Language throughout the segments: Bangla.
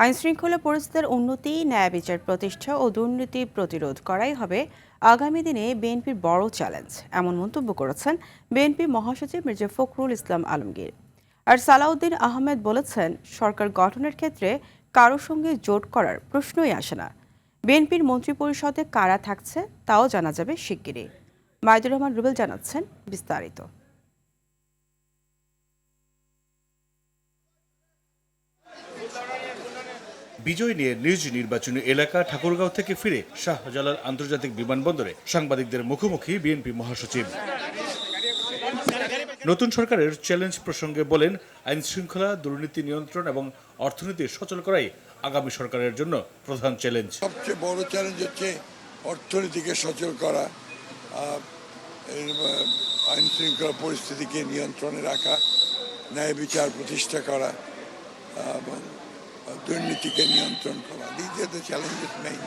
আইনশৃঙ্খলা পরিস্থিতির উন্নতি, ন্যায় বিচার প্রতিষ্ঠা ও দুর্নীতি প্রতিরোধ করাই হবে আগামী দিনে বিএনপির বড় চ্যালেঞ্জ, এমন মন্তব্য করেছেন বিএনপি মহাসচিব মির্জা ফখরুল ইসলাম আলমগীর। আর সালাউদ্দিন আহমেদ বলেছেন, সরকার গঠনের ক্ষেত্রে কারো সঙ্গে জোট করার প্রশ্নই আসে না। বিএনপির মন্ত্রিপরিষদে কারা থাকছে তাও জানা যাবে শিগগিরই। মাইদুর রহমান রুবেল জানাচ্ছেন বিস্তারিত। বিজয় নিয়ে নিজ নির্বাচনী এলাকা ঠাকুরগাঁও থেকে ফিরে শাহজালাল আন্তর্জাতিক বিমানবন্দরে সাংবাদিকদের মুখোমুখি বিএনপি মহাসচিব। নতুন সরকারের চ্যালেঞ্জ প্রসঙ্গে বলেন, আইন শৃঙ্খলা, দুর্নীতি নিয়ন্ত্রণ এবং অর্থনীতি সচল করাই আগামী সরকারের জন্য প্রধান চ্যালেঞ্জ। সবচেয়ে বড় চ্যালেঞ্জ হচ্ছে অর্থনীতিকে সচল করা, আইন শৃঙ্খলা পরিস্থিতিকে নিয়ন্ত্রণে রাখা, ন্যায় বিচার প্রতিষ্ঠা করা এবং দুর্নীতিকে নিয়ন্ত্রণ করা। চ্যালেঞ্জেস নেই।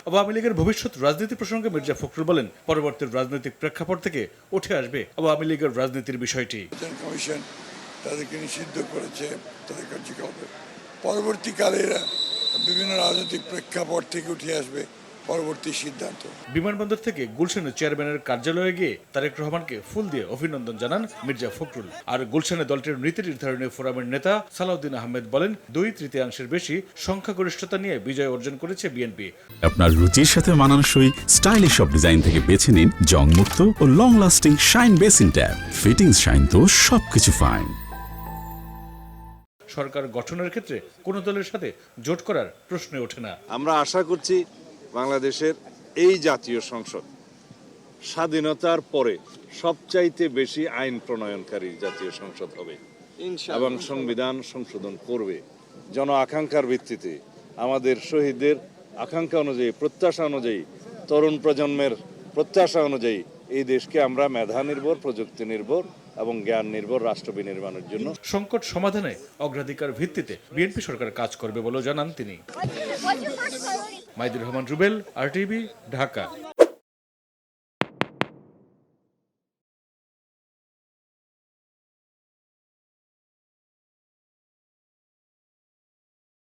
আওয়ামী লীগের ভবিষ্যৎ রাজনীতি প্রসঙ্গে মির্জা ফখরুল বলেন, পরবর্তী রাজনৈতিক প্রেক্ষাপট থেকে উঠে আসবে আওয়ামী লীগের রাজনীতির বিষয়টি। কমিশন তাদেরকে নিষিদ্ধ করেছে, তাদের কার্যকলাপে পরবর্তীকালে বিভিন্ন রাজনৈতিক প্রেক্ষাপট থেকে উঠে আসবে পরবর্তী সিদ্ধান্ত। বিমানবন্দর থেকে গুলশানের চেয়ারম্যানের কার্যালয়ে গিয়ে তারেক রহমানকে ফুল দিয়ে অভিনন্দন জানান মির্জা ফখরুল। আর গুলশানে দলটির নীতি নির্ধারণী ফোরামের নেতা সালাউদ্দিন আহমেদ বলেন, 2/3 বেশি সংখ্যাগরিষ্ঠতা নিয়ে বিজয় অর্জন করেছে বিএনপি। আপনার রুচির সাথে মানানসই স্টাইলিশ সব ডিজাইন থেকে বেছে নিন জংমুক্ত ও long lasting shine basin tap. Fittings shine তো সবকিছু ফাইন। সরকার গঠনের ক্ষেত্রে কোন দলের সাথে জোট করার প্রশ্নই ওঠে না। আমরা আশা করছি বাংলাদেশের এই জাতীয় সংসদ স্বাধীনতার পরে সবচাইতে বেশি আইন প্রণয়নকারী জাতীয় সংসদ হবে এবং সংবিধান সংশোধন করবে জন আকাঙ্ক্ষার ভিত্তিতে। আমাদের শহীদদের আকাঙ্ক্ষা অনুযায়ী, প্রত্যাশা অনুযায়ী, তরুণ প্রজন্মের প্রত্যাশা অনুযায়ী এই দেশকে আমরা মেধা নির্ভর, প্রযুক্তি নির্ভর এবং জ্ঞান নির্ভর রাষ্ট্র বিনির্মাণের জন্য সংকট সমাধানে অগ্রাধিকার ভিত্তিতে বিএনপি সরকার কাজ করবে বলেও জানান তিনি। মাইদুর রহমান রুবেল, RTV, ঢাকা।